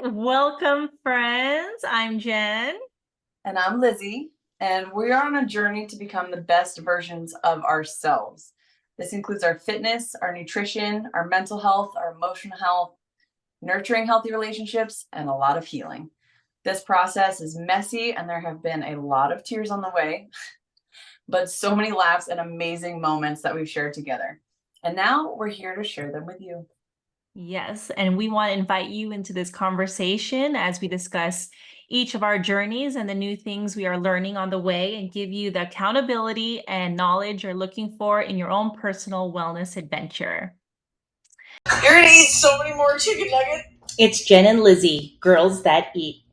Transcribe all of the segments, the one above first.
Welcome, friends. I'm Jen. And I'm Lizzie, and we are on a journey to become the best versions of ourselves. This includes our fitness, our nutrition, our mental health, our emotional health, nurturing healthy relationships, and a lot of healing. This process is messy, and there have been a lot of tears on the way, but so many laughs and amazing moments that we've shared together. And now we're here to share them with you. Yes, and we want to invite you into this conversation as we discuss each of our journeys and the new things we are learning on the way and give you the accountability and knowledge you're looking for in your own personal wellness adventure. You're gonna eat so many more chicken nuggets. It's Jen and Lizzie, girls that eat.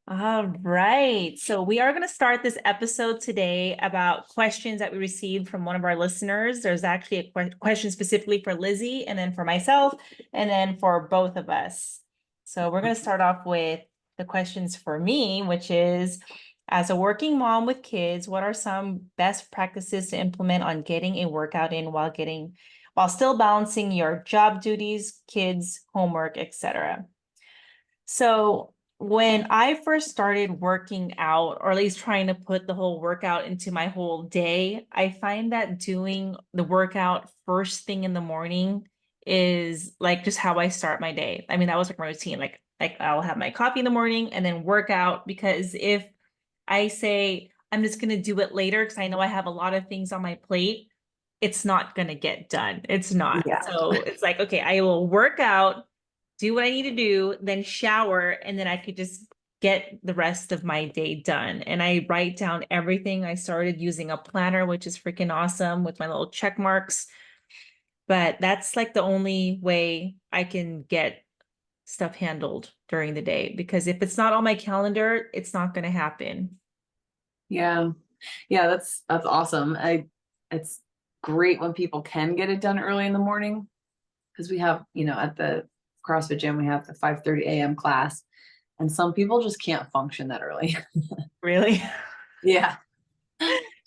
All right. So we are going to start this episode today about questions that we received from one of our listeners. There's actually a question specifically for Lizzie and then for myself and then for both of us. So we're going to start off with the questions for me, which is, as a working mom with kids, what are some best practices to implement on getting a workout in while still balancing your job duties, kids, homework, etc.? So when I first started working out, or at least trying to put the whole workout into my whole day, I find that doing the workout first thing in the morning is like just how I start my day. I mean, that was like my routine. Like I'll have my coffee in the morning and then work out, because if I say I'm just gonna do it later because I know I have a lot of things on my plate, it's not gonna get done. It's not. Yeah. So it's like, okay, I will work out, do what I need to do, then shower, and then I could just get the rest of my day done. And I write down everything. I started using a planner, which is freaking awesome with my little check marks. But that's like the only way I can get stuff handled during the day, because if it's not on my calendar, it's not going to happen. Yeah. Yeah, that's awesome. It's great when people can get it done early in the morning because we have, at the CrossFit gym, we have the 5:30 a.m. class, and some people just can't function that early. Really? Yeah.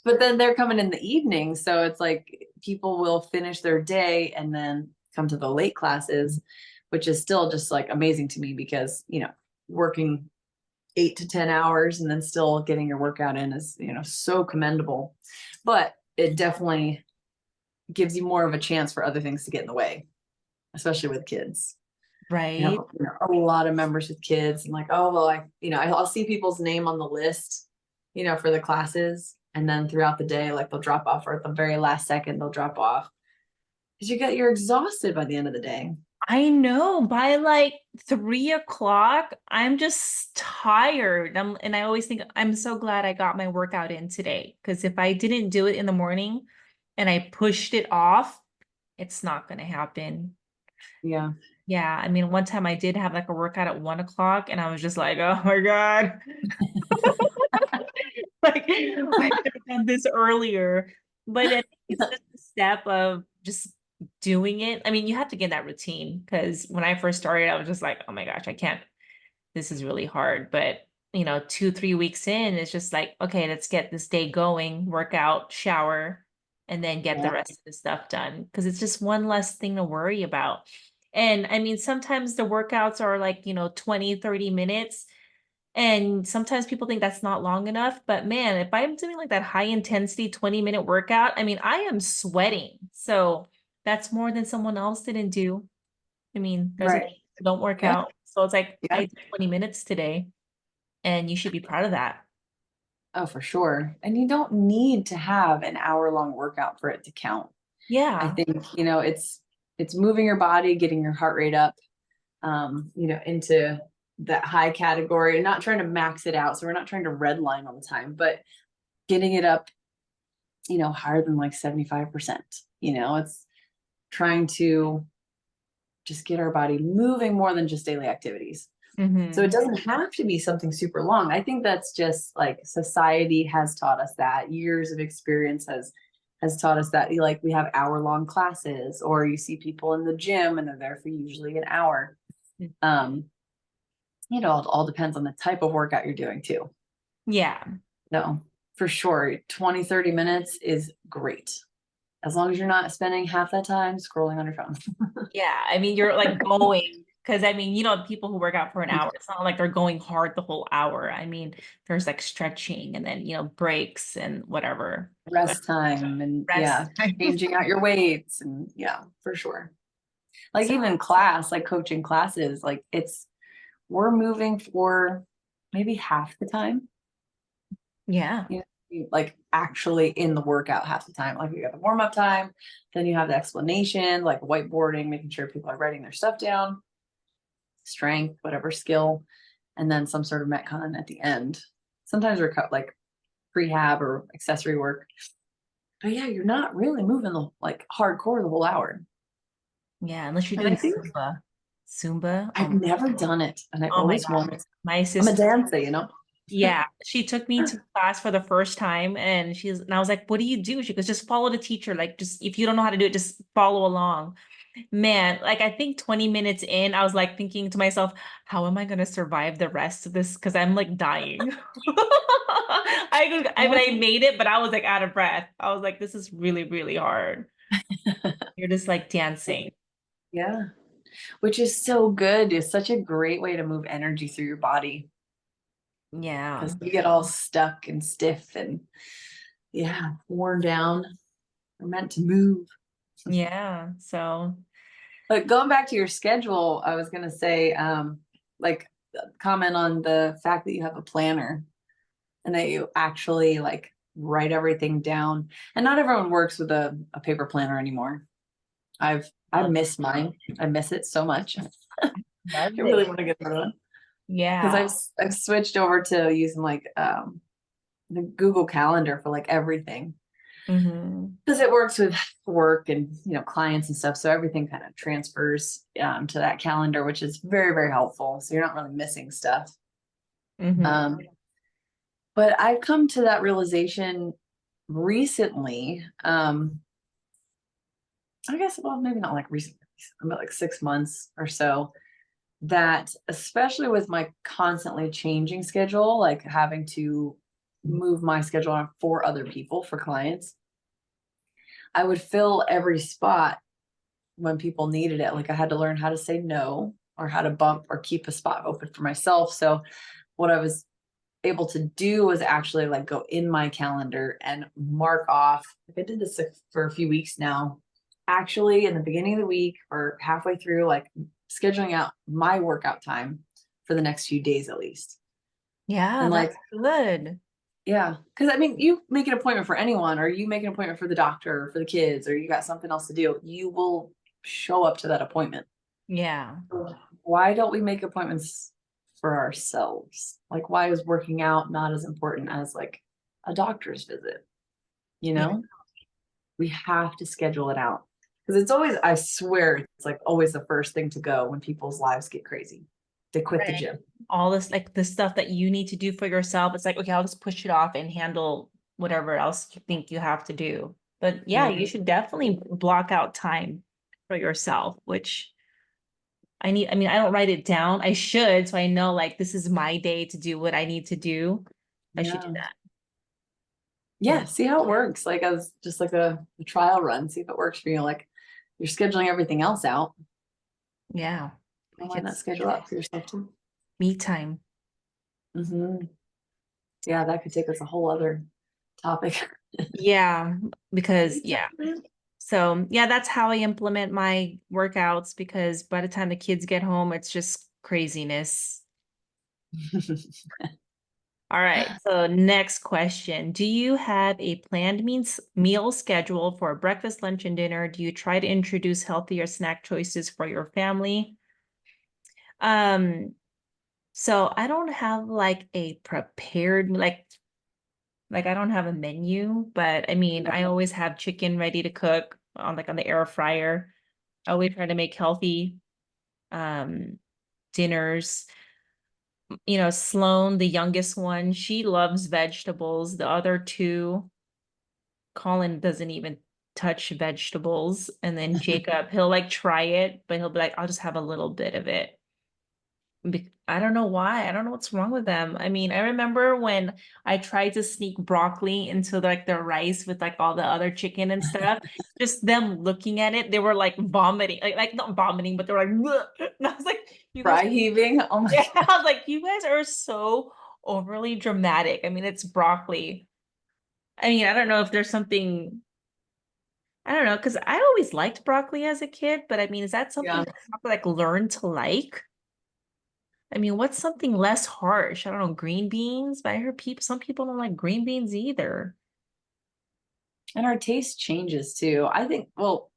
But then they're coming in the evening, so it's like people will finish their day and then come to the late classes, which is still just like amazing to me because, working 8 to 10 hours and then still getting your workout in is, so commendable. But it definitely gives you more of a chance for other things to get in the way, especially with kids. I have Right. a lot of members with kids, and like, oh well, I'll see people's name on the list, for the classes, and then throughout the day, like they'll drop off, or at the very last second they'll drop off because you're exhausted by the end of the day. I know by like 3 o'clock, I'm just tired. And I always think I'm so glad I got my workout in today. Because if I didn't do it in the morning and I pushed it off, it's not going to happen. Yeah. Yeah. I mean, one time I did have like a workout at 1 o'clock and I was just like, oh my God. Like, I could have done this earlier. But I think it's just a step of just doing it. I mean, you have to get in that routine, because when I first started, I was just like, oh my gosh, I can't. This is really hard. But 2, 3 weeks in, it's just like, okay, let's get this day going, work out, shower, and then get the Yeah. rest of the stuff done. Because it's just one less thing to worry about. And I mean, sometimes the workouts are like, 20, 30 minutes. And sometimes people think that's not long enough, but man, if I'm doing like that high intensity 20-minute workout, I mean, I am sweating. So that's more than someone else didn't do. I mean, there's a Right. don't work Yeah. out. So it's like I Yeah. did 20 minutes today, and you should be proud of that. Oh, for sure. And you don't need to have an hour-long workout for it to count. I Yeah. think, it's moving your body, getting your heart rate up, into that high category, and not trying to max it out. So we're not trying to red line all the time, but getting it up, higher than like 75%. It's trying to just get our body moving more than just daily activities. So it Hmm. doesn't have to be something super long. I think that's just like society has taught us that. Years of experience has taught us that. Like we have hour-long classes, or you see people in the gym and they're there for usually an hour. Um, it all depends on the type of workout you're doing too. Yeah. No, for sure. 20, 30 minutes is great. As long as you're not spending half that time scrolling on your phone. Yeah. I mean, you're like going, Because I mean, people who work out for an hour, it's not like they're going hard the whole hour. I mean, there's like stretching and then, breaks and whatever. But Rest time and rest yeah, time. changing out your weights and yeah, for sure. Like So, even class, like coaching classes, like we're moving for maybe half the time. yeah. You know, like actually in the workout half the time. Like you got the warm up time, then you have the explanation, like whiteboarding, making sure people are writing their stuff down, strength, whatever skill, and then some sort of metcon at the end. Sometimes we're cut like prehab or accessory work. But yeah, you're not really moving the like hardcore the whole hour. Yeah. Unless you're And I doing think Zumba. Zumba. I've never done it and I've Oh my always God. wanted. My I'm a sister. dancer. Yeah, she took me to class for the first time and I was like, what do you do? She goes, just follow the teacher. Like, just if you don't know how to do it, just follow along. Man, like I think 20 minutes in, I was like thinking to myself, how am I gonna survive the rest of this? Because I'm like dying. I made it, but I was like out of breath. I was like, this is really, really hard. You're just like dancing. Yeah. Which is so good. It's such a great way to move energy through your body Yeah. because you get all stuck and stiff and yeah, worn down. We're meant to move. Yeah. So But going back to your schedule, I was gonna say, like comment on the fact that you have a planner and that you actually like write everything down. And not everyone works with a paper planner anymore. I love miss mine. I miss it so much. I love really it. want to get another one because Yeah. I've switched over to using like the Google Calendar for like everything Hmm. because it works with work and clients and stuff. So everything kind of transfers to that calendar, which is very, very helpful. So you're not really missing stuff. Hmm. Um, but I've come to that realization recently. I guess, well, maybe not like recently, about like 6 months or so, that especially with my constantly changing schedule, like having to move my schedule on for other people, for clients, I would fill every spot when people needed it. Like I had to learn how to say no or how to bump or keep a spot open for myself. So what I was able to do was actually like go in my calendar and mark off. Like I did this for a few weeks now, actually in the beginning of the week or halfway through, like scheduling out my workout time for the next few days at least. Yeah, And that's like, good. yeah, because I mean, you make an appointment for anyone, or you make an appointment for the doctor or for the kids, or you got something else to do, you will show up to that appointment. Yeah. Why don't we make appointments for ourselves? Like, why is working out not as important as like a doctor's visit? You Yeah. know, we have to schedule it out because it's always, I swear, it's like always the first thing to go when people's lives get crazy. They quit the Right. gym. All this, like the stuff that you need to do for yourself. It's like, okay, I'll just push it off and handle whatever else you think you have to do. But yeah, Yeah. you should definitely block out time for yourself, which I mean, I don't write it down. I should, so I know like this is my day to do what I need to do. I should do Yeah. that. Yeah. See how it works. Like as just like a trial run, see if it works for you. Like you're scheduling everything else out. Yeah. Why not It's schedule out for yourself too? me time. Hmm. Yeah, that could take us a whole other topic. Yeah, because yeah. So yeah, that's how I implement my workouts because by the time the kids get home, it's just craziness. All right. So next question. Do you have a planned meal schedule for breakfast, lunch, and dinner? Do you try to introduce healthier snack choices for your family? Um, so I don't have like a prepared like I don't have a menu, but I mean, I always have chicken ready to cook on like on the air fryer. I always try to make healthy um dinners. Sloan, the youngest one, she loves vegetables. The other two, Colin doesn't even touch vegetables. And then Jacob, he'll like try it, but he'll be like, I'll just have a little bit of it. I don't know why. I don't know what's wrong with them. I mean, I remember when I tried to sneak broccoli into like the rice with like all the other chicken and stuff. Just them looking at it, they were like vomiting, like not vomiting, but they were like, "Bleh." And I was like, you guys, Fry heaving. Oh my yeah, God. I was like, you guys are so overly dramatic. I mean, it's broccoli. I mean, I don't know if there's something, I don't know, because I always liked broccoli as a kid, but I mean, is that something Yeah. that I have to like learn to like? I mean, what's something less harsh? I don't know, green beans, but I heard some people don't like green beans either. And our taste changes too. I think, well,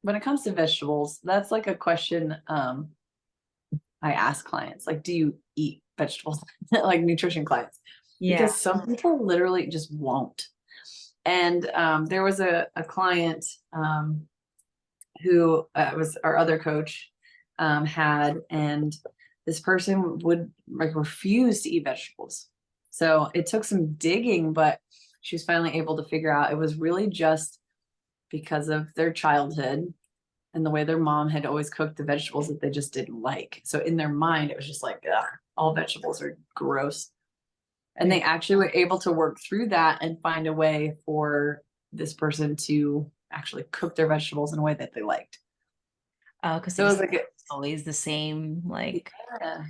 when it comes to vegetables, that's like a question I ask clients, like, do you eat vegetables? Like nutrition clients, Yeah. because some people literally just won't. And there was a client who was our other coach had, and this person would like refuse to eat vegetables. So it took some digging, but she was finally able to figure out it was really just because of their childhood and the way their mom had always cooked the vegetables that they just didn't like. So in their mind, it was just like, ugh, all vegetables are gross. And Yeah. they actually were able to work through that and find a way for this person to actually cook their vegetables in a way that they liked. Oh, because So it it's was like, always the same, like, yeah,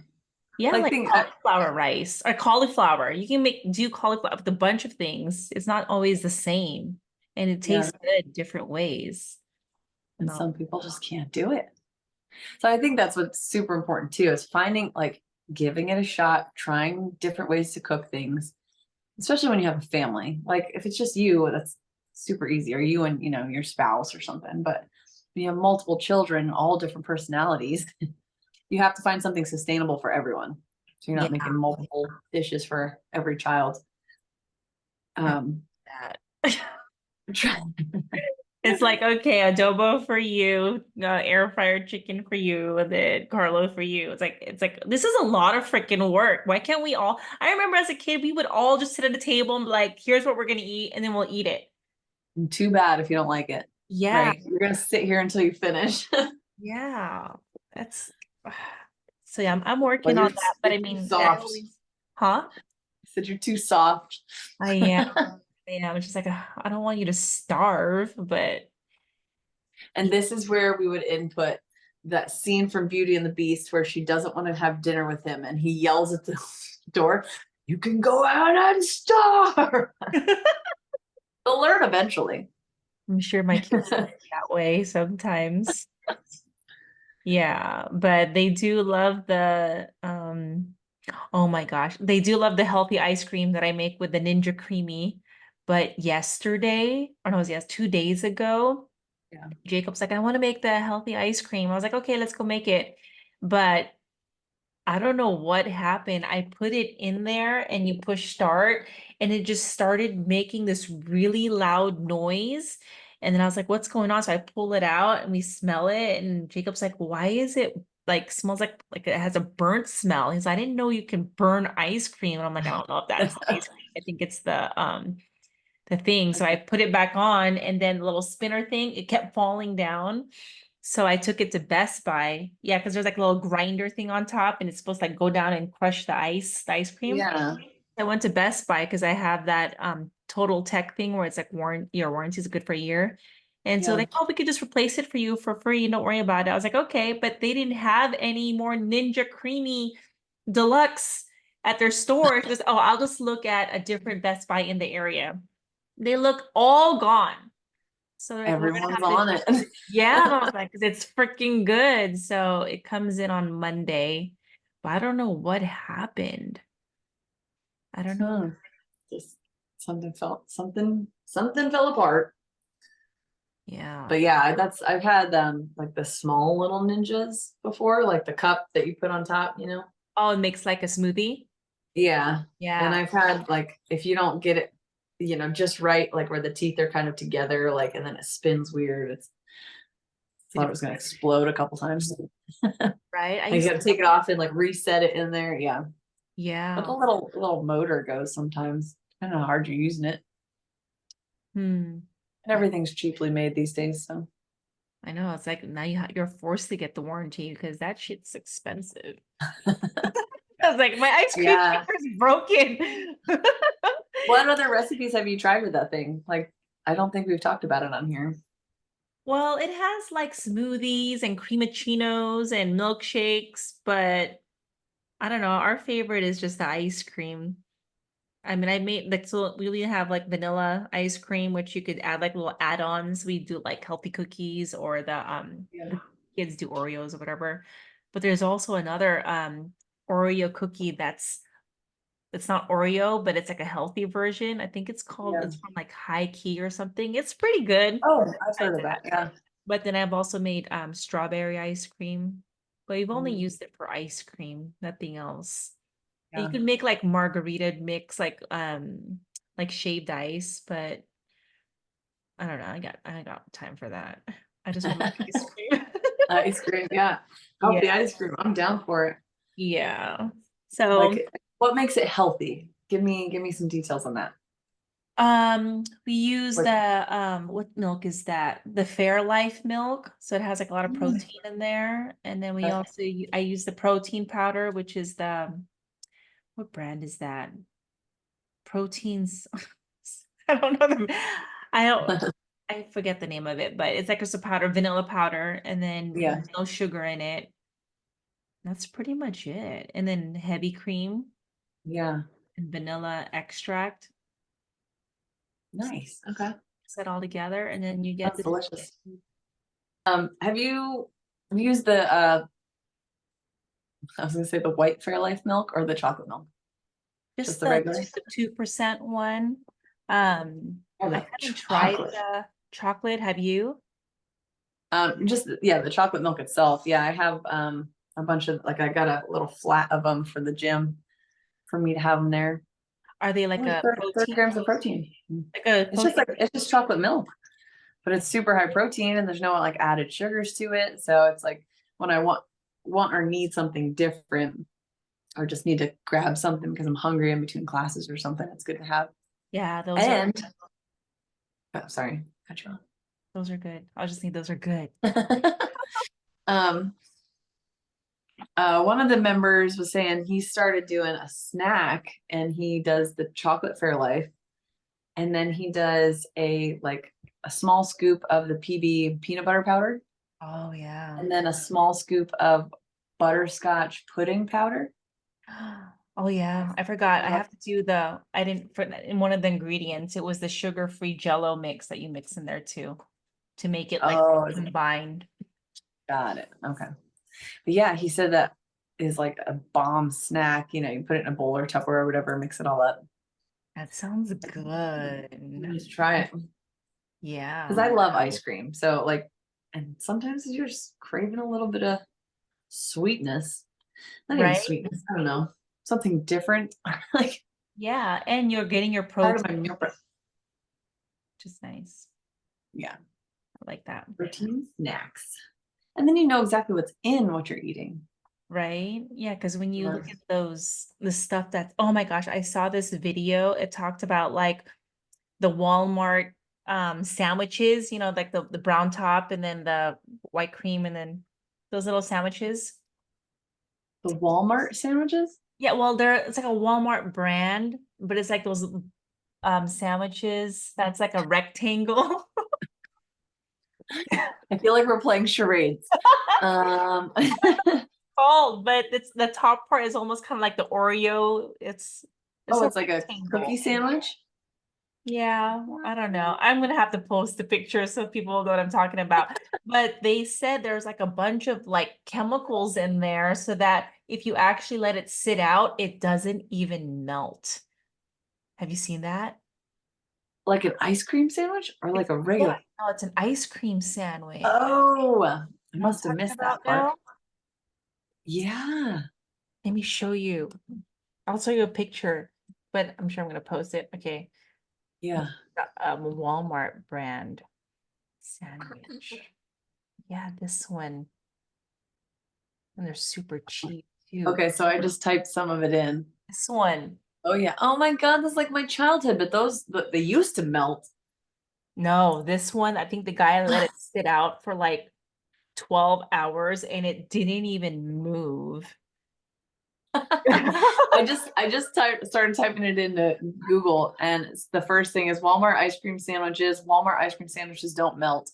yeah, like like think, cauliflower rice or cauliflower. You can do cauliflower with a bunch of things. It's not always the same, and it yeah, tastes good different ways. and No. some people just can't do it. So I think that's what's super important too, is finding like giving it a shot, trying different ways to cook things, especially when you have a family. Like if it's just you, that's super easy, or you and your spouse or something. But when you have multiple children, all different personalities, you have to find something sustainable for everyone. So you're Yeah, not making multiple dishes for every child. I Um, that. try- It's like, okay, adobo for you, air fryer chicken for you, and then Carlo for you. It's like this is a lot of freaking work. Why can't we all? I remember as a kid, we would all just sit at a table and be like, here's what we're gonna eat, and then we'll eat it. Too bad if you don't like it, Yeah, right? You're gonna sit here until you finish. yeah. That's so yeah, I'm Well, working on that, but you're I too mean, I soft. always, huh? Said you're too soft. I am. Yeah, it's just like I don't want you to starve, but And this is where we would input that scene from Beauty and the Beast where she doesn't want to have dinner with him and he yells at the door, "You can go out and starve." They'll learn eventually. I'm sure my kids are that way sometimes. Yeah, but they do love the oh my gosh, they do love the healthy ice cream that I make with the Ninja Creamy. But yesterday, or no, it was 2 days ago, Yeah. Jacob's like, I want to make the healthy ice cream. I was like, okay, let's go make it. But I don't know what happened. I put it in there and you push start and it just started making this really loud noise. And then I was like, what's going on? So I pull it out and we smell it. And Jacob's like, why is it like smells like it has a burnt smell? He's like, I didn't know you can burn ice cream. And I'm like, I don't know if that's the ice cream. I think it's the thing. So I put it back on and then the little spinner thing, it kept falling down. So I took it to Best Buy. Yeah, because there's like a little grinder thing on top and it's supposed to like go down and crush the ice cream. Yeah. I went to Best Buy because I have that Total Tech thing where it's like your warranty is good for a year. And so Yeah. like, oh, we could just replace it for you for free. Don't worry about it. I was like, okay, but they didn't have any more Ninja Creamy Deluxe at their store. She goes, oh, I'll just look at a different Best Buy in the area. They look all gone. So they're like, we're gonna Everyone's have to, on it. yeah, and I was like, 'cause it's freaking good. So it comes in on Monday, but I don't know what happened. I don't know. Hmm. Just something fell apart. Yeah. But yeah, that's I've had like the small little ninjas before, like the cup that you put on top. Oh, it makes like a smoothie. Yeah. And Yeah. I've had like if you don't get it, just right, like where the teeth are kind of together, like and then it spins weird. It's thought it was gonna explode a couple times. Right. I And you used to, gotta take it off and like reset it in there. Yeah. But the yeah. little motor goes sometimes. I don't know how hard you're using it. Hmm. And everything's cheaply made these days, so I know, it's like now you're forced to get the warranty because that shit's expensive. I was like, my ice cream Yeah. maker is broken. What other recipes have you tried with that thing? Like, I don't think we've talked about it on here. Well, it has like smoothies and cremachinos and milkshakes, but I don't know. Our favorite is just the ice cream. I mean, I made like, so we have like vanilla ice cream, which you could add like little add-ons. We do like healthy cookies, or Yeah. the kids do Oreos or whatever. But there's also another Oreo cookie that's it's not Oreo, but it's like a healthy version. I think Yeah. it's from like High Key or something. It's pretty good. Oh, I've heard of that. Yeah. But then I've also made strawberry ice cream, but we've only Mm, used it for ice cream, nothing else. And you yeah. could make like margarita mix, like shaved ice, but I don't know. I got time for that. I just want to make ice cream. Ice cream. Yeah. Healthy Yeah. ice cream. I'm down for it. Yeah. So Like, what makes it healthy? Give me some details on that. we use Like, what milk is that? The Fairlife milk. So it has like a lot of mm, protein in there. And then we okay. also I use the protein powder, which is what brand is that? Proteins. I don't know I don't I forget the name of it, but it's like just a powder, vanilla powder, and Yeah. then no sugar in it. That's pretty much it. And then heavy cream Yeah. and vanilla extract. Nice. Okay. Mix that all together, and then you get That's this delicious. Have you used the I was gonna say the white Fairlife milk or the chocolate milk? Just just the regular? the 2% one. Um, Oh, I the haven't tried chocolate. the chocolate. Have you? Just yeah, the chocolate milk itself. Yeah, I have a bunch of like I got a little flat of them for the gym for me to have them there. Are they like Only a 30 protein, grams of protein. like a protein? It's just chocolate milk, but it's super high protein and there's no like added sugars to it. So it's like when I want or need something different or just need to grab something because I'm hungry in between classes or something, it's good to have. Yeah, And oh, sorry, cut you those are good. I just think those are good. off. um one of the members was saying he started doing a snack and he does the chocolate Fairlife and then he does a small scoop of the PB peanut butter powder Oh yeah. and then a small scoop of butterscotch pudding powder. Oh yeah, I forgot. I Uh, have to do I didn't put in one of the ingredients. It was the sugar-free Jello mix that you mix in there too, to make it like Oh, combined. got it. Okay. But yeah, he said that is like a bomb snack. You know, you put it in a bowl or Tupperware or whatever, mix it all up. That sounds You good. just try it. Because Yeah. I love ice cream. So like, and sometimes you're just craving a little bit of sweetness. Not even Right? sweetness. I don't know. Something different. Like Yeah, and you're getting your part of protein, my meal prep. which is nice. Yeah. I like that. Protein snacks. And then you know exactly what's in what you're eating. Right? Yeah, because when you look Yes. at the stuff that's, oh my gosh, I saw this video. It talked about like the Walmart sandwiches, like the brown top and then the white cream and then those little sandwiches. The Walmart sandwiches? Yeah, well, it's like a Walmart brand, but it's like those sandwiches that's like a rectangle. I feel like we're playing charades. Um, Called, but it's the top part is almost kind of like the Oreo. It's oh, a it's like a cookie rectangle. sandwich. Yeah, I don't know. I'm gonna have to post the picture so people know what I'm talking about. But they said there's like a bunch of like chemicals in there so that if you actually let it sit out, it doesn't even melt. Have you seen that? Like an ice cream sandwich or like a Yeah, regular? no, it's an ice cream sandwich. Oh, I You know what I'm must have talking missed about that part. now? Yeah. Let me show you. I'll show you a picture, but I'm sure I'm gonna post it. Okay. Yeah. Walmart brand sandwich. Yeah, this one. And they're super cheap too. Okay, so I just typed some of it in. This one. Oh yeah. Oh my God, that's like my childhood, but they used to melt. No, this one, I think the guy let it sit out for like 12 hours and it didn't even move. I just started typing it into Google, and the first thing is Walmart ice cream sandwiches. Walmart ice cream sandwiches don't melt.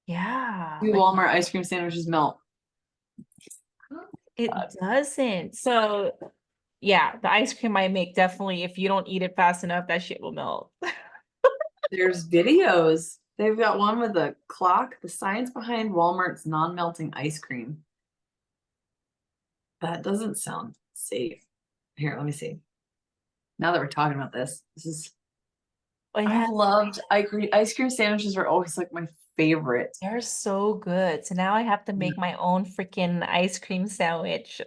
Yeah, Do like Walmart ice cream sandwiches melt? it God. doesn't. So yeah, the ice cream I make definitely, if you don't eat it fast enough, that shit will melt. There's videos. They've got one with a clock. The science behind Walmart's non-melting ice cream. That doesn't sound safe. Here, let me see. Now that we're talking about this, It I've has, loved ice cream sandwiches are always like my favorite. they're so good. So now I have to make my own freaking ice cream sandwich.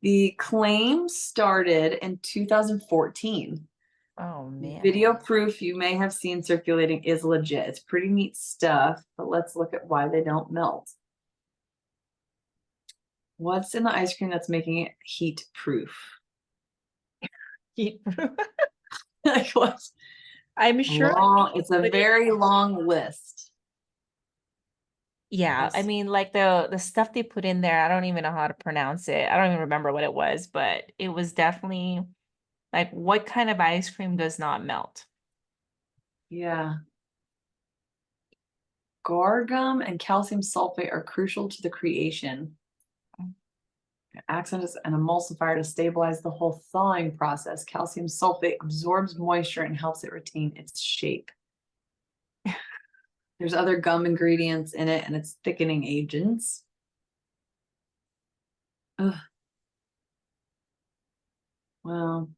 The claim started in 2014. Oh man. Video proof you may have seen circulating is legit. It's pretty neat stuff, but let's look at why they don't melt. What's in the ice cream that's making it heat proof? Like what? I'm sure. It's a very long list. Yeah, I mean, like the stuff they put in there, I don't even know how to pronounce it. I don't even remember what it was, but it was definitely like, what kind of ice cream does not melt? Yeah. Guar gum and calcium sulfate are crucial to the creation. It acts as an emulsifier to stabilize the whole thawing process. Calcium sulfate absorbs moisture and helps it retain its shape. There's other gum ingredients in it, and it's thickening agents. Ugh. Well,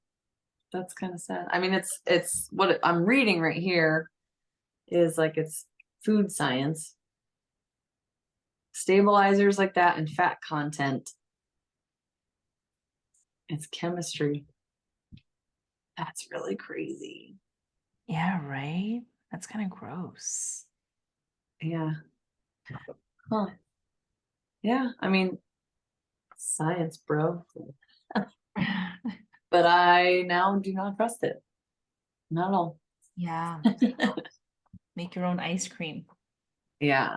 that's kind of sad. I mean, it's what I'm reading right here is like it's food science, stabilizers like that, and fat content. It's chemistry. That's really crazy. Yeah, right? That's kind of gross. Yeah. Huh. Yeah. I mean, science, bro. But I now do not trust it. Not at all. Yeah. Make your own ice cream. Yeah.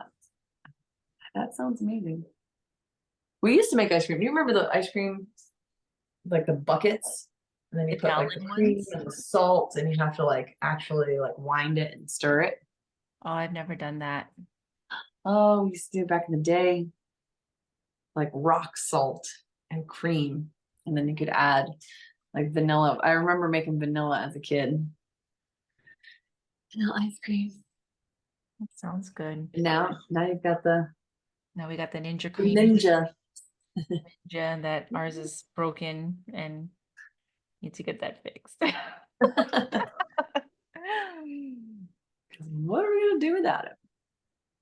That sounds amazing. We used to make ice cream. Do you remember the ice cream, like the buckets? And then you The put like the gallon cream ones? and the salt, and you have to like actually like wind it and stir it. Oh, I've never done that. Oh, we used to do it back in the day, like rock salt and cream. And then you could add like vanilla. I remember making vanilla as a kid. Vanilla ice cream. That sounds good. And now you've got the Now we got the Ninja cream ninja. Ninja that ours is broken and need to get that fixed. What are we gonna do without it?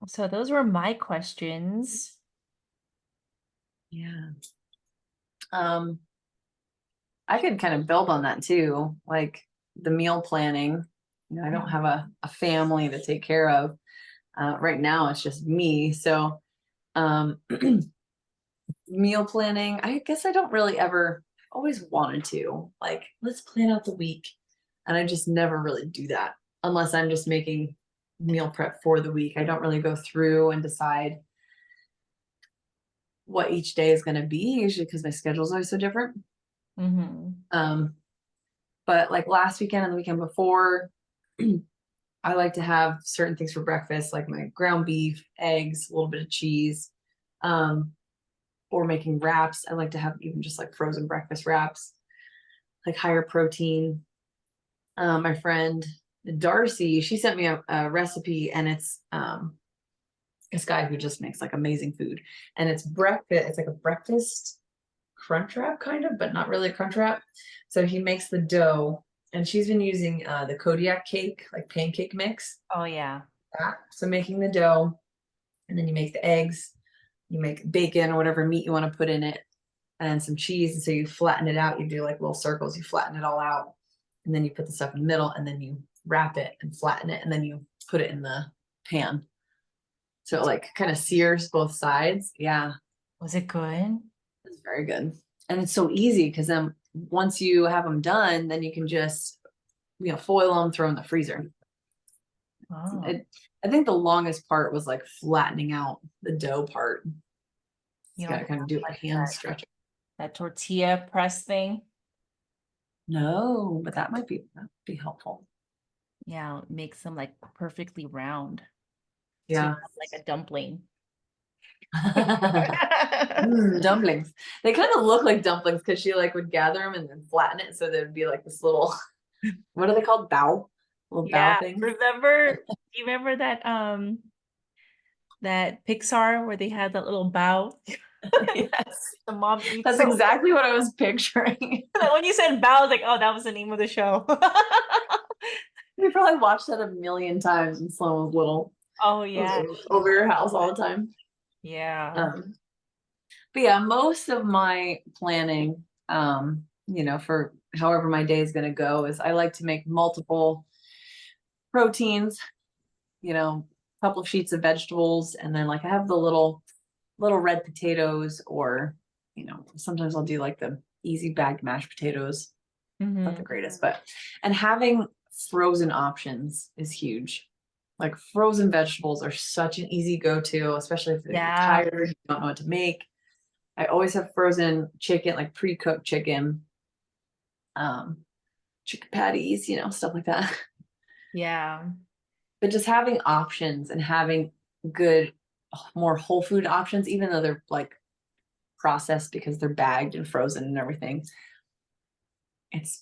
So those were my questions. Yeah. I could kind of build on that too, like the meal planning. I don't have a family to take care of. Right now it's just me. So meal planning, I guess I don't really ever always wanted to, like, let's plan out the week. And I just never really do that unless I'm just making meal prep for the week. I don't really go through and decide what each day is going to be, usually because my schedule is always so different. But like last weekend and the weekend before, I like to have certain things for breakfast, like my ground beef, eggs, a little bit of cheese, or making wraps. I like to have even just like frozen breakfast wraps, like higher protein. My friend Darcy, she sent me a recipe, and it's this guy who just makes like amazing food, and it's breakfast. It's like a breakfast crunch wrap kind of, but not really a crunch wrap. So he makes the dough, and she's been using the Kodiak cake, like pancake mix. Oh yeah. So making the dough, and then you make the eggs, you make bacon or whatever meat you want to put in it, and some cheese. And so you flatten it out. You do like little circles, you flatten it all out, and then you put the stuff in the middle, and then you wrap it and flatten it, and then you put it in the pan. So it like kind of sears both sides. Yeah. Was it good? It's very good. And it's so easy because then once you have them done, then you can just, foil them, throw in the freezer. Oh. I think the longest part was like flattening out the dough part. You You know, gotta kind of do it by hand stretch. that tortilla press thing. No, but that'd be helpful. Yeah, it makes them like perfectly round. So you Yeah. have like a dumpling. Dumplings. They kind of look like dumplings because she like would gather them and then flatten it so there'd be like this little, what are they called? Bow? Little bow Yeah, things. remember, do you remember that Pixar where they had that little bow? Yes. The mom eats That's so exactly what I was picturing. when you said bow, I was like, oh, that was the name of the show. We probably watched that a million times when Sloan was little. Oh I was yeah. over your house all the time. Yeah. Um, but yeah, most of my planning, for however my day is going to go is I like to make multiple proteins, a couple of sheets of vegetables, and then like I have the little red potatoes, or sometimes I'll do like the easy bagged mashed potatoes. Not the Mhm. greatest, but and having frozen options is huge. Like frozen vegetables are such an easy go-to, especially if you're Yeah. tired, you don't know what to make. I always have frozen chicken, like pre-cooked chicken, um, chicken patties, stuff like that. Yeah. But just having options and having good, more whole food options, even though they're like processed because they're bagged and frozen and everything, it's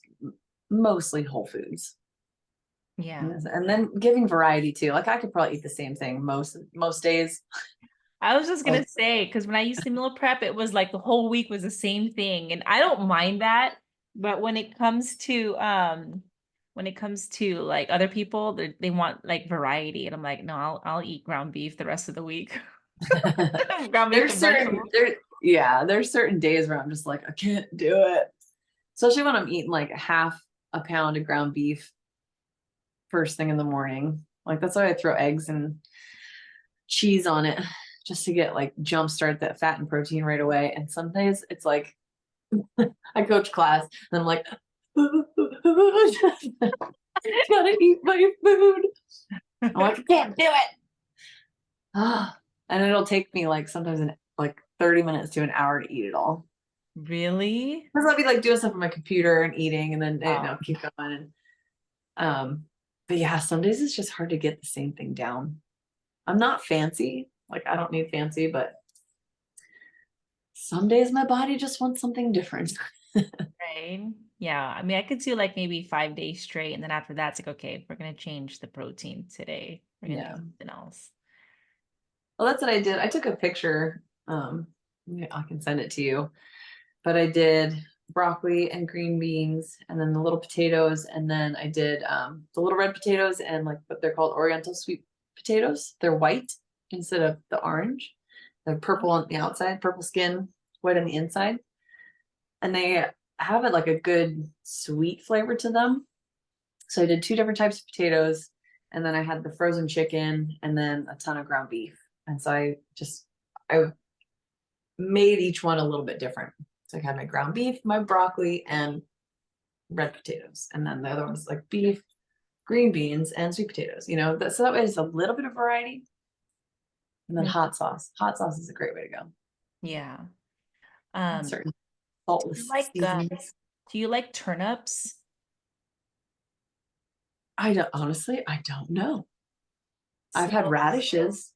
mostly whole foods. Yeah. Yes, and then giving variety too. Like I could probably eat the same thing most days. I was just Like gonna say, because when I used to meal prep, it was like the whole week was the same thing. And I don't mind that. But when it comes to like other people, they want like variety. And I'm like, no, I'll eat ground beef the rest of the week. Ground beef there's and certain vegetables. there's certain days where I'm just like, I can't do it. Especially when I'm eating like half a pound of ground beef first thing in the morning. Like that's why I throw eggs and cheese on it just to get like jump start that fat and protein right away. And some days it's like I coach class and I'm like, gotta eat my food. I'm like, I can't do it. And it'll take me like sometimes like 30 minutes to an hour to eat it all. Really? Because I'll be like doing stuff on my computer and eating and then Oh, keep going. And but yeah, some days it's just hard to get the same thing down. I'm not fancy. Like I don't need fancy, but some days my body just wants something different. right. Yeah. I mean, I could do like maybe 5 days straight, and then after that, it's like, okay, we're gonna change the protein today. We're gonna do Yeah. something else. Well, that's what I did. I took a picture. Yeah, I can send it to you. But I did broccoli and green beans and then the little potatoes. And then I did the little red potatoes and like what they're called Oriental sweet potatoes. They're white instead of the orange. They're purple on the outside, purple skin, white on the inside. And they have it like a good sweet flavor to them. So I did two different types of potatoes. And then I had the frozen chicken and then a ton of ground beef. And so I made each one a little bit different. So I had my ground beef, my broccoli, and red potatoes. And then the other one's like beef, green beans, and sweet potatoes. So that way there's a little bit of variety. And then Mm. hot sauce. Hot sauce is a great way to go. Yeah. And Um, certain do you saltless like seasonings. do you like turnips? I don't know. I've So had radishes,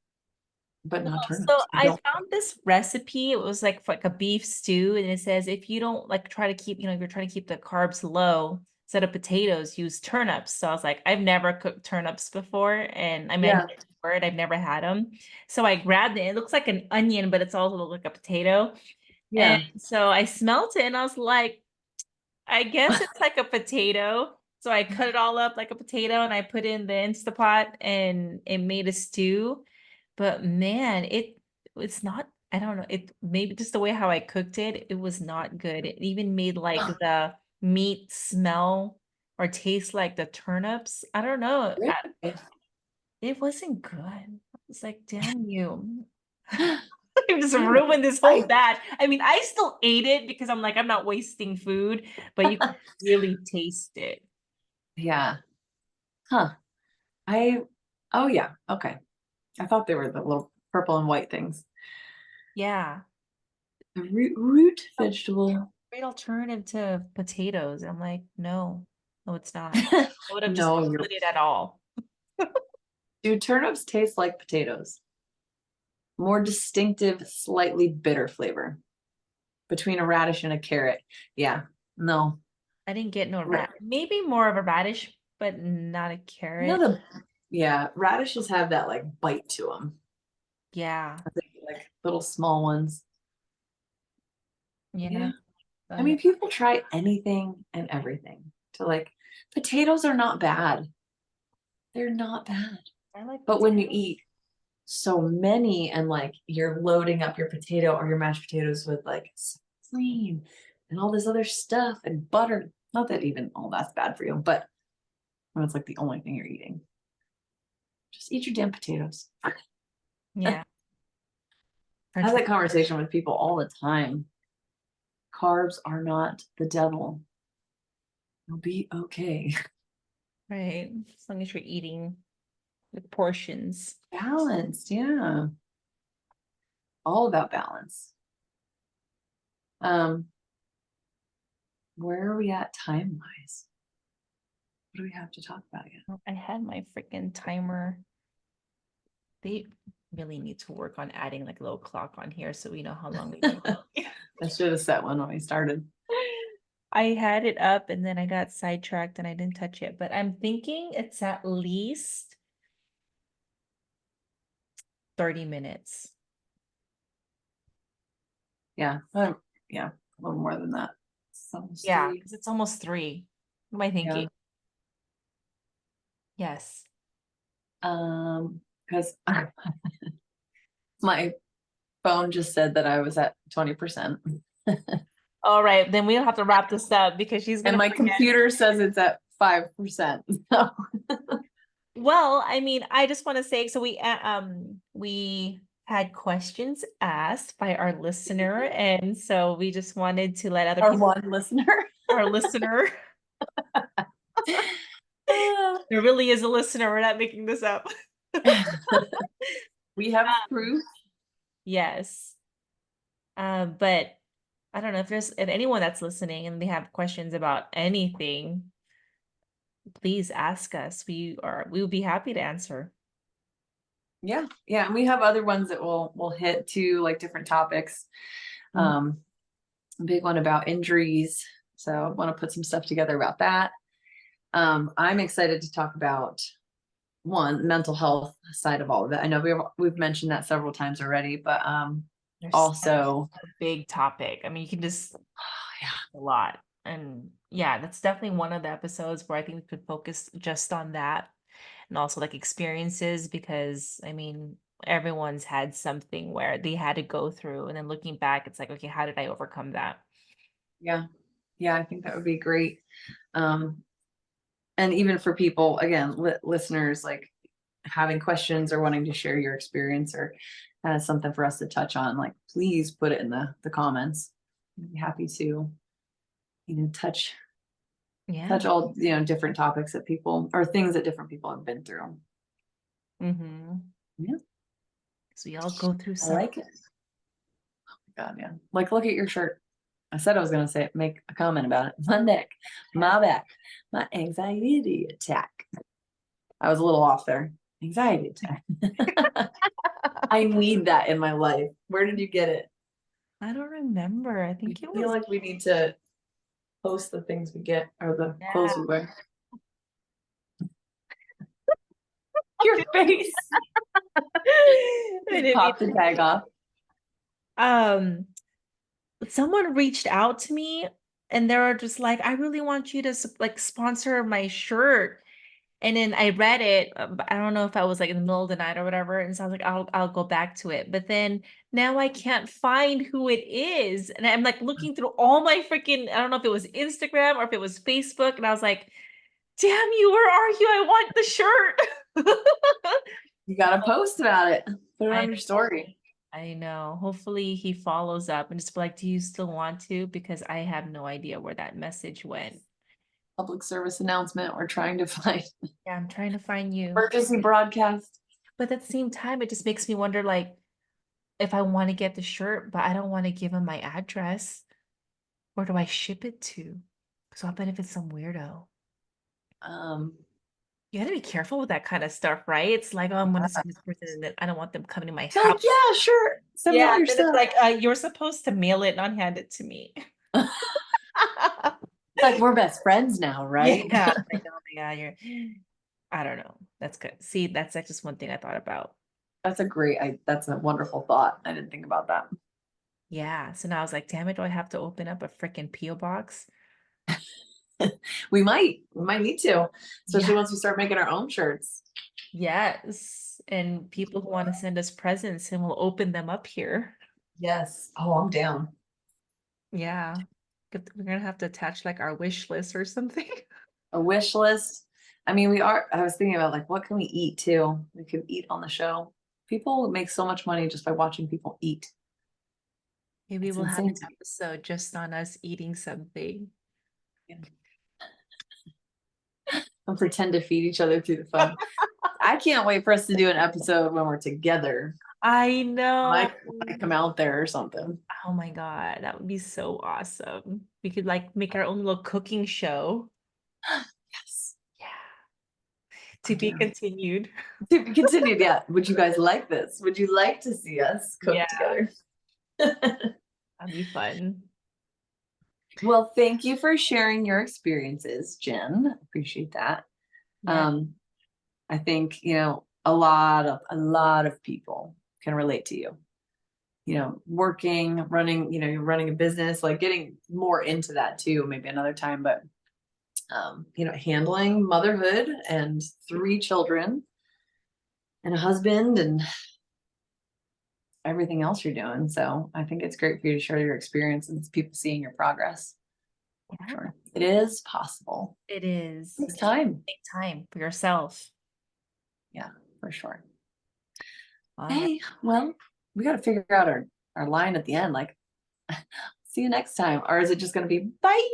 but no, not so turnips. I I don't. found this recipe. It was like for like a beef stew, and it says if you don't like try to keep, if you're trying to keep the carbs low, instead of potatoes, use turnips. So I was like, I've never cooked turnips before, and I mean, I know Yeah. the word, I've never had them. So I grabbed it. It looks like an onion, but it's also like a potato. And Yeah. so I smelt it, and I was like, I guess it's like a potato. So I cut it all up like a potato, and I put it in the Instapot, and it made a stew. But man, it's not, I don't know, it maybe just the way how I cooked it, it was not good. It even made like the meat smell or taste like the turnips. I don't know. Really? It wasn't good. I was like, damn you. You just ruined this whole I batch. I mean, I still ate it because I'm like, I'm not wasting food, but you can really taste it. yeah. Huh. I Oh yeah. Okay. I thought they were the little purple and white things. Yeah. The root vegetable. Great alternative to potatoes. I'm like, no, no, it's not. I would have just No, put it at all. do turnips taste like potatoes? More distinctive, slightly bitter flavor between a radish and a carrot. Yeah. No. I didn't get no rat. Maybe more of a radish, but not a No, carrot. yeah, radishes have that like bite to them. Yeah. I think like little small ones. Yeah. Yeah. I mean, people try anything and everything to like, potatoes are not bad. They're not bad. I like But when you eat so many and like you're loading up your potato or your mashed potatoes with like cream and all this other stuff and butter, not that even all that's bad for you, but when it's like the only thing you're eating, just eat your damn potatoes. yeah. I have that conversation with people all the time. Carbs are not the devil. You'll be okay. Right. As long as you're eating with portions. Balanced, yeah. All about balance. Um, where are we at time wise? What do we have to talk about yet? I had my freaking timer. They really need to work on adding like a little clock on here so we know how long we've been. I should have set one when we started. I had it up and then I got sidetracked and I didn't touch it, but I'm thinking it's at least 30 minutes. Yeah. Yeah, a little more than that. Yeah, because it's almost 3. What am I thinking? Yeah. Yes. Because my phone just said that I was at 20%. All right, then we'll have to wrap this up because she's And gonna my forget. computer says it's at 5%. So Well, I mean, I just want to say, so we had questions asked by our listener, and so we just wanted to let other our people, one listener. our listener, there really is a listener. We're not making this up. We have proof. Yes. But I don't know if anyone that's listening and they have questions about anything, please ask us. We will be happy to answer. Yeah. Yeah. And we have other ones that we'll hit too, like different topics. A big one about injuries. So I want to put some stuff together about that. I'm excited to talk about one, mental health side of all of it. I know we've mentioned that several times already, but There's also a big topic. I mean, you can just yeah, a lot. And yeah, that's definitely one of the episodes where I think we could focus just on that and also like experiences because I mean, everyone's had something where they had to go through and then looking back, it's like, okay, how did I overcome that? yeah, yeah, I think that would be great. And even for people, again, listeners, like having questions or wanting to share your experience or something for us to touch on, like please put it in the comments. I'd be happy to, touch Yeah. all, different topics that people or things that different people have been through. Mm-hmm. Yeah. So we all go through I something. like it. Oh my God, yeah. Like, look at your shirt. I said I was going to say, make a comment about it. My neck, my back, my anxiety attack. I was a little off there. Anxiety attack. I need that in my life. Where did you get it? I don't remember. I think it I feel was like we need to post the things we get or the clothes we wear. Your face. Pop the tag off. Someone reached out to me and they were just like, I really want you to like sponsor my shirt. And then I read it. But I don't know if I was like in the middle of the night or whatever. And so I was like, I'll go back to it. But then now I can't find who it is. And I'm like looking through all my freaking, I don't know if it was Instagram or if it was Facebook. And I was like, damn you, where are you? I want the shirt. You got to post about it. Put it on your story. I know. Hopefully he follows up and just be like, do you still want to? Because I have no idea where that message went. public service announcement. We're trying to find Yeah, I'm trying to find you. emergency broadcast. But at the same time, it just makes me wonder, like, if I want to get the shirt, but I don't want to give him my address. Where do I ship it to? Because what if it's some weirdo? Um, You gotta be careful with that kind of stuff, right? It's like, oh, I'm gonna send this person, and then I don't want them coming to my it's like, house. yeah, sure. Send me all Yeah, your then it's stuff. like, you're supposed to mail it, not hand it to me. Like we're best friends now, right? Yeah, like, oh my God, I don't know. That's good. See, that's just one thing I thought about. That's a wonderful thought. I didn't think about that. Yeah. So now I was like, damn it, do I have to open up a freaking PO box? We might need to, especially Yeah. once we start making our own shirts. Yes. And people who want to send us presents and we'll open them up here. Yes. Oh, I'm down. Yeah. We're gonna have to attach like our wish list or something. A wish list. I mean, I was thinking about like, what can we eat too? We could eat on the show. People make so much money just by watching people eat. Maybe It's we'll have insane an to me. episode just on us eating something. And pretend to feed each other through the phone. I can't wait for us to do an episode when we're together. I know. I come out there or something. Oh my God, that would be so awesome. We could like make our own little cooking show. Yes. Yeah. To be Yeah. continued. To be continued. Yeah. Would you guys like this? Would you like to see us cook Yeah, together? that'd be fun. Well, thank you for sharing your experiences, Jen. Appreciate that. Yeah. I think, a lot of people can relate to you. Running, you're running a business, like getting more into that too, maybe another time, but handling motherhood and 3 children and a husband and everything else you're doing. So I think it's great for you to share your experience and people seeing your progress. Yeah, Sure. It is possible. it is. It's time. Take time for yourself. Yeah, for sure. All right. Hey, well, we got to figure out our line at the end. Like, see you next time. Or is it just going to be bye?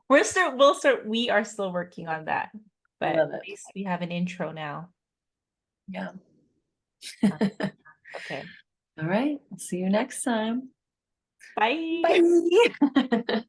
We are still working on that, but Love at it. least we have an intro now. Yeah. Okay. All right. See you next time. Bye. Bye.